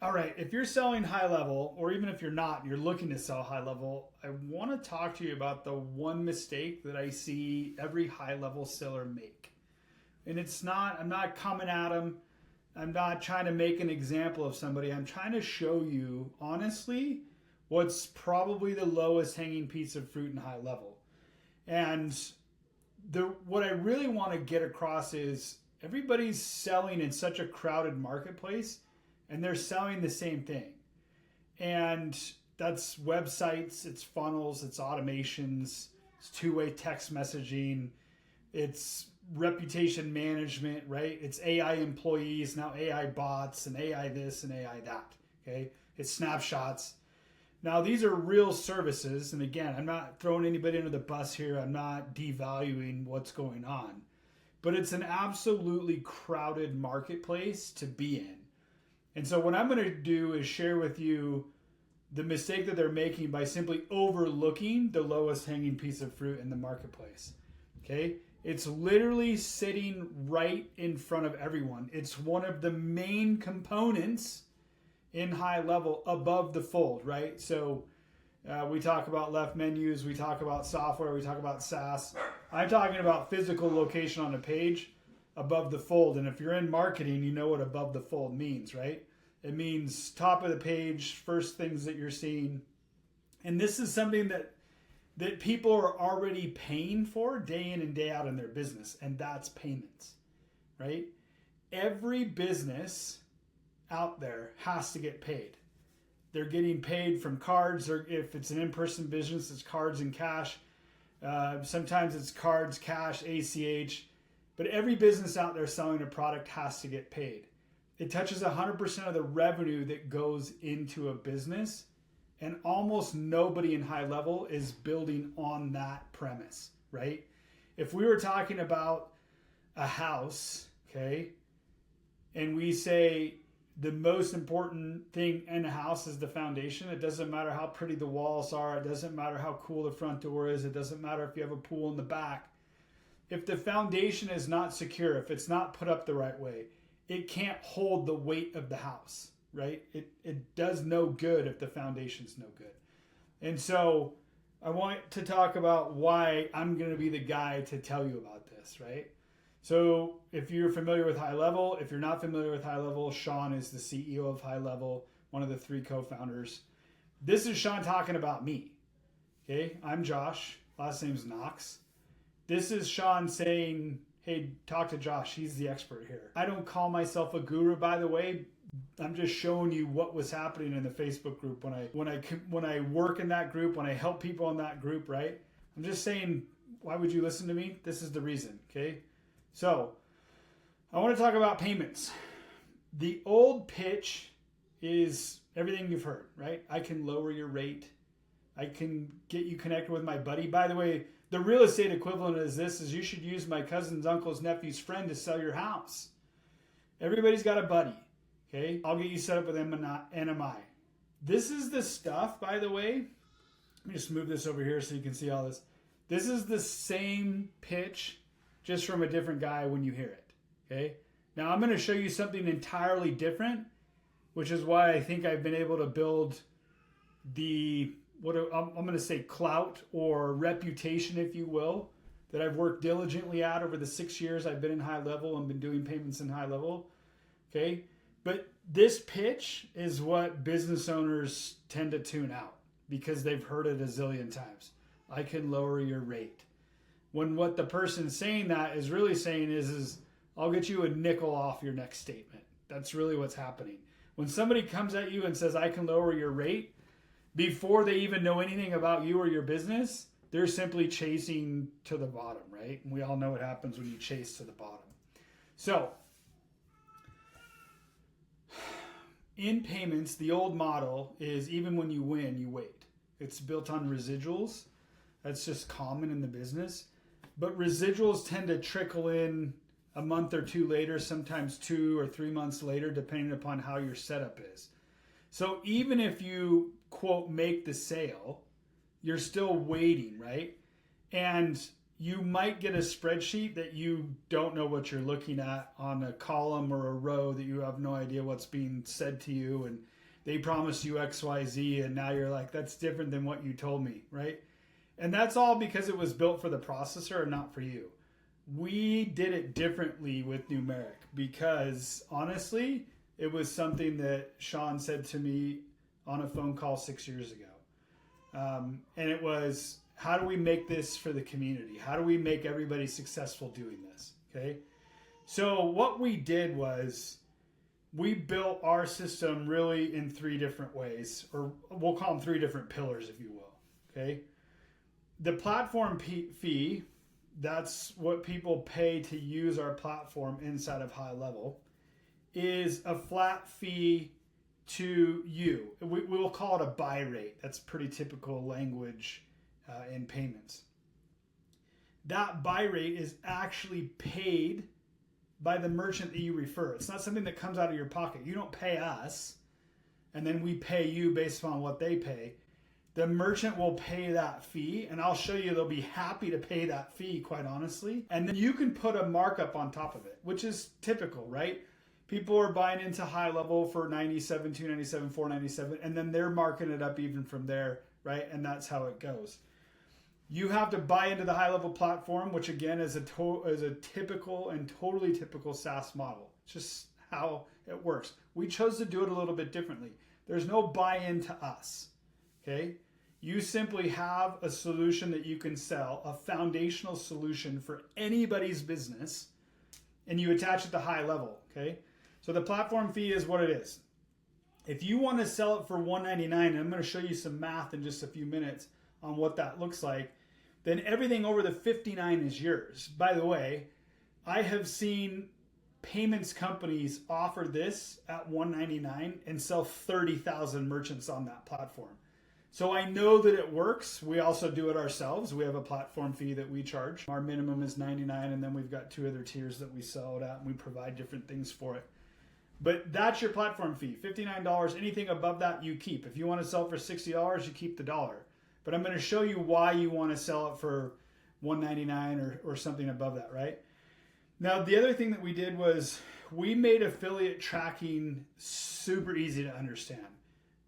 All right, if you're selling high level, or even if you're not, you're looking to sell high level, I want to talk to you about the one mistake that I see every high level seller make. And I'm not coming at them, I'm not trying to make an example of somebody. I'm trying to show you, honestly, what's probably the lowest hanging piece of fruit in high level. And what I really want to get across is everybody's selling in such a crowded marketplace and they're selling the same thing. And that's websites, it's funnels, it's automations, it's two-way text messaging, it's reputation management, right? It's AI employees, now AI bots, and AI this and AI that. Okay. It's snapshots. Now, these are real services. And again, I'm not throwing anybody under the bus here. I'm not devaluing what's going on. But it's an absolutely crowded marketplace to be in. And so, what I'm going to do is share with you the mistake that they're making by simply overlooking the lowest hanging piece of fruit in the marketplace. Okay? It's literally sitting right in front of everyone. It's one of the main components in high level above the fold, right? So we talk about left menus, we talk about software, we talk about SaaS. I'm talking about physical location on a page above the fold. And if you're in marketing, you know what above the fold means, right? It means top of the page, first things that you're seeing. And this is something that people are already paying for day in and day out in their business, and that's payments, right? Every business out there has to get paid. They're getting paid from cards, or if it's an in-person business, it's cards and cash. Sometimes it's cards, cash, ACH. But every business out there selling a product has to get paid. It touches 100% of the revenue that goes into a business, and almost nobody in high level is building on that premise, right? If we were talking about a house, okay, and we say the most important thing in a house is the foundation. It doesn't matter how pretty the walls are. It doesn't matter how cool the front door is. It doesn't matter if you have a pool in the back. If the foundation is not secure, if it's not put up the right way, it can't hold the weight of the house, right? It does no good if the foundation's no good. And so I want to talk about why I'm going to be the guy to tell you about this, right? So if you're familiar with High Level, if you're not familiar with High Level, Sean is the CEO of High Level, one of the 3 co-founders. This is Sean talking about me. Okay, I'm Josh. Last name's Knox. This is Sean saying, hey, talk to Josh. He's the expert here. I don't call myself a guru, by the way. I'm just showing you what was happening in the Facebook group when I work in that group, when I help people in that group, right? I'm just saying, why would you listen to me? This is the reason, okay? So, I want to talk about payments. The old pitch is everything you've heard, right? I can lower your rate. I can get you connected with my buddy. By the way, the real estate equivalent is this: is you should use my cousin's uncle's nephew's friend to sell your house. Everybody's got a buddy, okay? I'll get you set up with NMI. This is the stuff, by the way. Let me just move this over here so you can see all this. This is the same pitch, just from a different guy when you hear it, okay? Now I'm going to show you something entirely different, which is why I think I've been able to build what I'm going to say clout or reputation, if you will, that I've worked diligently at over the 6 years I've been in High Level and been doing payments in High Level, okay? But this pitch is what business owners tend to tune out because they've heard it a zillion times. I can lower your rate. When what the person saying that is really saying is I'll get you a nickel off your next statement. That's really what's happening. When somebody comes at you and says, I can lower your rate, before they even know anything about you or your business, they're simply chasing to the bottom, right? And we all know what happens when you chase to the bottom. So, in payments, the old model is even when you win, you wait. It's built on residuals. That's just common in the business. But residuals tend to trickle in a month or two later, sometimes 2 or 3 months later, depending upon how your setup is. So even if you, quote, make the sale, you're still waiting, right? And you might get a spreadsheet that you don't know what you're looking at on a column or a row that you have no idea what's being said to you, and they promised you XYZ, and now you're like, that's different than what you told me, right? And that's all because it was built for the processor and not for you. We did it differently with Numeric because honestly, it was something that Sean said to me on a phone call 6 years ago. And it was, how do we make this for the community? How do we make everybody successful doing this? Okay. So what we did was we built our system really in three different ways, or we'll call them three different pillars, if you will. Okay. The platform fee, that's what people pay to use our platform inside of High Level, is a flat fee to you. We will call it a buy rate. That's pretty typical language in payments. That buy rate is actually paid by the merchant that you refer. It's not something that comes out of your pocket. You don't pay us, and then we pay you based on what they pay. The merchant will pay that fee, and I'll show you they'll be happy to pay that fee, quite honestly. And then you can put a markup on top of it, which is typical, right? People are buying into High Level for $97, $297, $497, and then they're marking it up even from there, right? And that's how it goes. You have to buy into the High Level platform, which again is a typical and totally typical SaaS model. It's just how it works. We chose to do it a little bit differently. There's no buy-in to us, okay? You simply have a solution that you can sell, a foundational solution for anybody's business, and you attach it to High Level, okay? So the platform fee is what it is. If you want to sell it for $199, and I'm going to show you some math in just a few minutes on what that looks like, then everything over the $59 is yours. By the way, I have seen payments companies offer this at $199 and sell 30,000 merchants on that platform. So I know that it works. We also do it ourselves. We have a platform fee that we charge. Our minimum is $99, and then we've got two other tiers that we sell it at, and we provide different things for it. But that's your platform fee, $59. Anything above that, you keep. If you want to sell for $60, you keep the dollar. But I'm going to show you why you want to sell it for $199 or something above that, right? Now, the other thing that we did was we made affiliate tracking super easy to understand.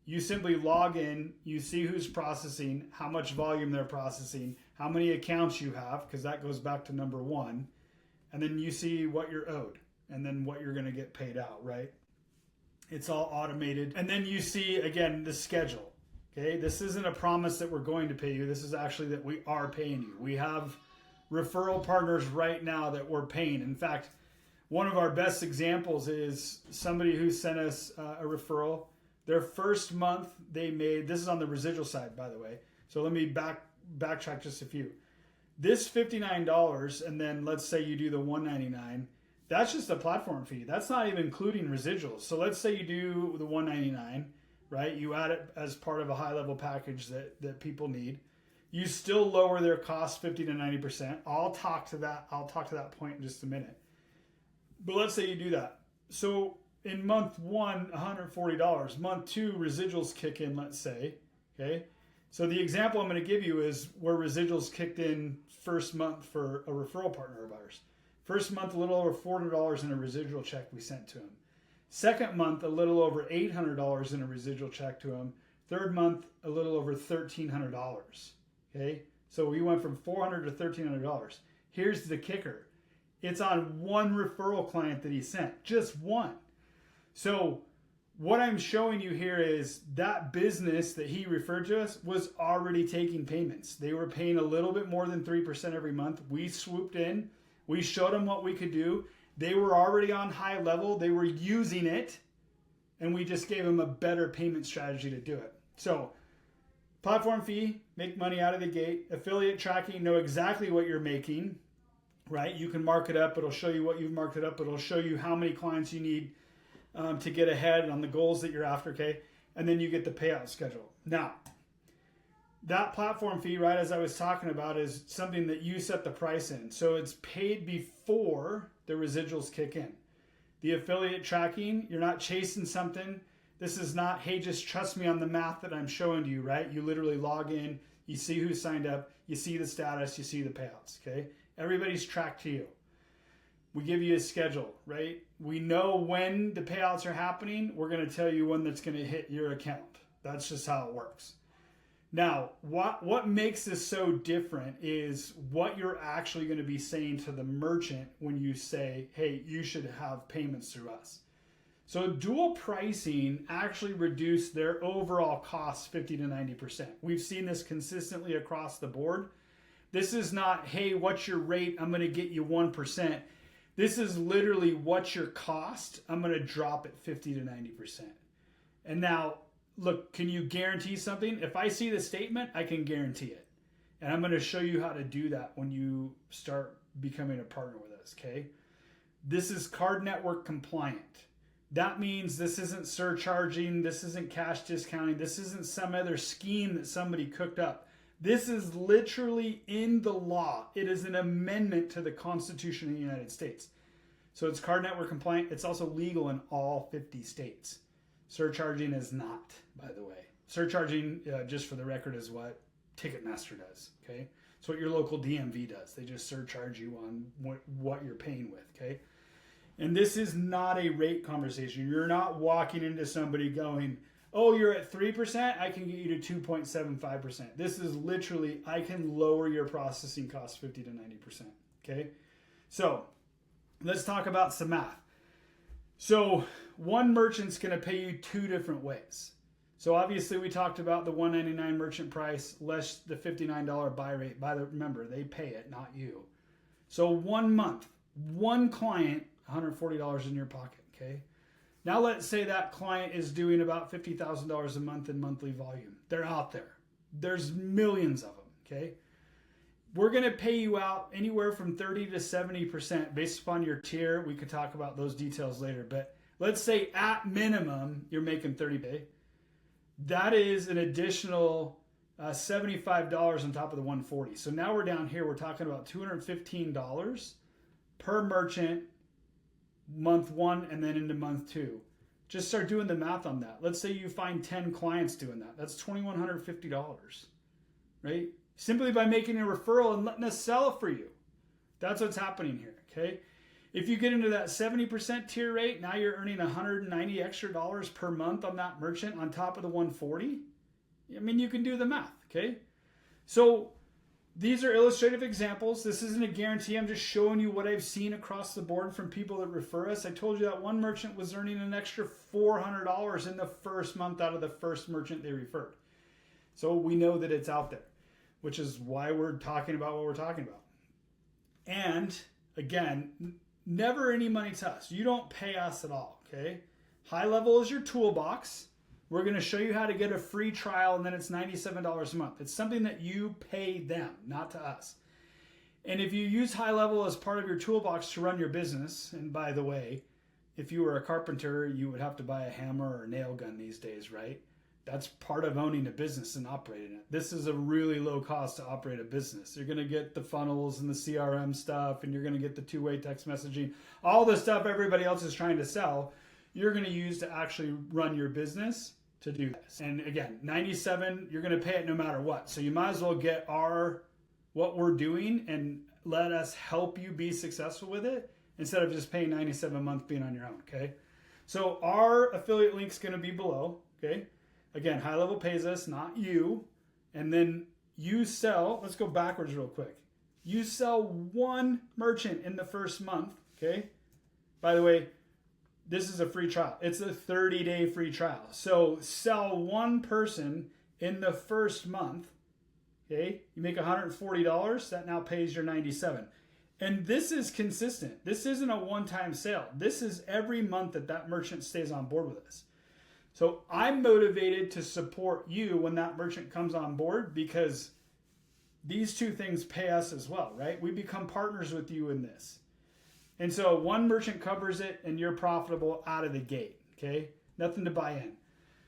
You simply log in, you see who's processing, how much volume they're processing, how many accounts you have, because that goes back to number one, and then you see what you're owed and then what you're going to get paid out, right? It's all automated. And then you see, again, the schedule, okay? This isn't a promise that we're going to pay you. This is actually that we are paying you. We have referral partners right now that we're paying. In fact, one of our best examples is somebody who sent us a referral. Their first month they made, this is on the residual side, by the way. So let me backtrack just a few. This $59, and then let's say you do the $199, that's just a platform fee. That's not even including residuals. So let's say you do the $199, right? You add it as part of a High Level package that people need. You still lower their cost 50 to 90%. I'll talk to that point in just a minute. But let's say you do that. So in month one, $140. Month two, residuals kick in, let's say. Okay. So the example I'm going to give you is where residuals kicked in first month for a referral partner of ours. First month, a little over $400 in a residual check we sent to him. Second month, a little over $800 in a residual check to him. Third month, a little over $1,300. Okay. So we went from $400 to $1,300. Here's the kicker. It's on one referral client that he sent, just one. So what I'm showing you here is that business that he referred to us was already taking payments. They were paying a little bit more than 3% every month. We swooped in. We showed them what we could do. They were already on High Level. They were using it. And we just gave them a better payment strategy to do it. So platform fee, make money out of the gate. Affiliate tracking, know exactly what you're making, right? You can mark it up. It'll show you what you've marked it up. It'll show you how many clients you need to get ahead on the goals that you're after, okay? And then you get the payout schedule. Now, that platform fee, right, as I was talking about, is something that you set the price in. So it's paid before the residuals kick in. The affiliate tracking, you're not chasing something. This is not, hey, just trust me on the math that I'm showing to you, right? You literally log in, You see who signed up, you see the status, you see the payouts, okay? Everybody's tracked to you. We give you a schedule, right? We know when the payouts are happening. We're going to tell you when that's going to hit your account. That's just how it works. Now, what makes this so different is what you're actually going to be saying to the merchant when you say, hey, you should have payments through us. So dual pricing actually reduced their overall costs 50 to 90%. We've seen this consistently across the board. This is not, hey, what's your rate? I'm going to get you 1%. This is literally what's your cost? I'm going to drop it 50 to 90%. And now, look, can you guarantee something? If I see the statement, I can guarantee it. And I'm going to show you how to do that when you start becoming a partner with us, okay? This is card network compliant. That means this isn't surcharging, this isn't cash discounting, this isn't some other scheme that somebody cooked up. This is literally in the law. It is an amendment to the Constitution of the United States. So it's card network compliant. It's also legal in all 50 states. Surcharging is not, by the way. Surcharging, just for the record, is what Ticketmaster does, okay? It's what your local DMV does. They just surcharge you on what you're paying with, okay? And this is not a rate conversation. You're not walking into somebody going, oh, you're at 3%, I can get you to 2.75%. This is literally, I can lower your processing costs 50 to 90%, okay? So let's talk about some math. So one merchant's gonna pay you two different ways. So obviously we talked about the $199 merchant price less the $59 buy rate. Remember, they pay it, not you. So 1 month, one client, $140 in your pocket, okay? Now let's say that client is doing about $50,000 a month in monthly volume. They're out there. There's millions of them, okay? We're going to pay you out anywhere from 30 to 70% based upon your tier. We could talk about those details later, but let's say at minimum you're making $30K. That is an additional $75 on top of the $140. So now we're down here, we're talking about $215 per merchant month one and then into month two. Just start doing the math on that. Let's say you find 10 clients doing that. That's $2,150, right? Simply by making a referral and letting us sell it for you. That's what's happening here, okay? If you get into that 70% tier rate, now you're earning $190 extra per month on that merchant on top of the $140. I mean, you can do the math, okay? So these are illustrative examples. This isn't a guarantee. I'm just showing you what I've seen across the board from people that refer us. I told you that one merchant was earning an extra $400 in the first month out of the first merchant they referred. So we know that it's out there, which is why we're talking about what we're talking about. And again, never any money to us. You don't pay us at all, okay? High level is your toolbox. We're going to show you how to get a free trial, and then it's $97 a month. It's something that you pay them, not to us. And if you use High Level as part of your toolbox to run your business, and by the way, if you were a carpenter, you would have to buy a hammer or a nail gun these days, right? That's part of owning a business and operating it. This is a really low cost to operate a business. You're going to get the funnels and the CRM stuff, and you're going to get the two-way text messaging, all the stuff everybody else is trying to sell, you're going to use to actually run your business to do this. And again, 97, you're going to pay it no matter what. So you might as well get what we're doing and let us help you be successful with it instead of just paying 97 a month being on your own, okay? So our affiliate link's going to be below, okay? Again, High Level pays us, not you. And then you sell, let's go backwards real quick. You sell one merchant in the first month, okay? By the way, this is a free trial. It's a 30-day free trial. So sell one person in the first month, okay? You make $140, that now pays your 97. And this is consistent. This isn't a one-time sale. This is every month that merchant stays on board with us. So I'm motivated to support you when that merchant comes on board because these two things pay us as well, right? We become partners with you in this. And so one merchant covers it and you're profitable out of the gate, okay? Nothing to buy in.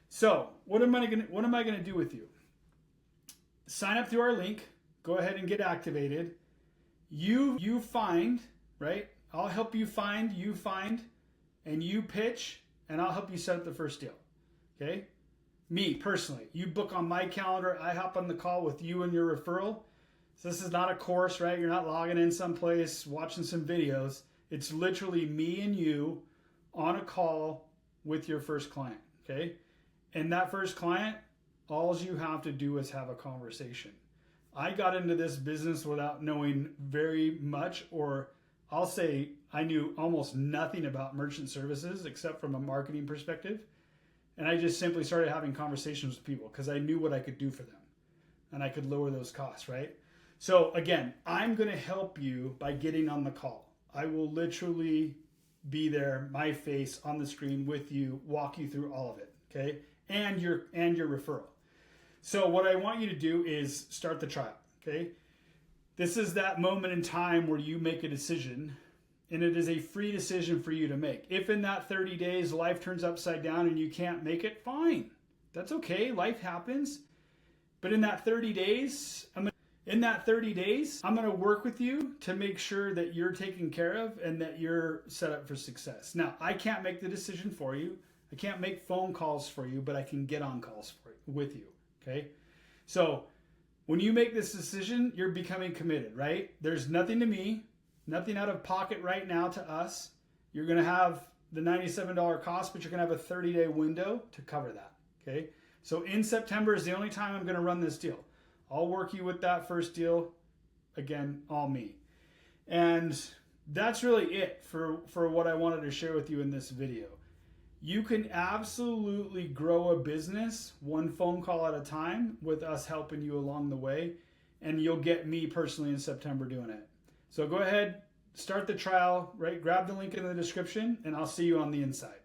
So what am I gonna do with you? Sign up through our link, go ahead and get activated. You find, right? I'll help you find, and you pitch, and I'll help you set up the first deal, okay? me personally. You book on my calendar, I hop on the call with you and your referral. So this is not a course, right? You're not logging in someplace, watching some videos. It's literally me and you on a call with your first client, okay? And that first client, all you have to do is have a conversation. I got into this business without knowing very much, or I'll say I knew almost nothing about merchant services except from a marketing perspective. And I just simply started having conversations with people because I knew what I could do for them and I could lower those costs, right? So again, I'm going to help you by getting on the call. I will literally be there, my face on the screen with you, walk you through all of it, okay? And your referral. So what I want you to do is start the trial, okay? This is that moment in time where you make a decision, and it is a free decision for you to make. If in that 30 days life turns upside down and you can't make it, fine. That's okay, life happens. But in that 30 days, I'm going to work with you to make sure that you're taken care of and that you're set up for success. Now, I can't make the decision for you. I can't make phone calls for you, but I can get on calls with you, okay? So when you make this decision, you're becoming committed, right? There's nothing to me, nothing out of pocket right now to us. You're going to have the $97 cost, but you're going to have a 30-day window to cover that, okay? So in September is the only time I'm going to run this deal. I'll work you with that first deal. Again, all me. And that's really it for what I wanted to share with you in this video. You can absolutely grow a business one phone call at a time with us helping you along the way. And you'll get me personally in September doing it. So go ahead, start the trial, right? Grab the link in the description, and I'll see you on the inside.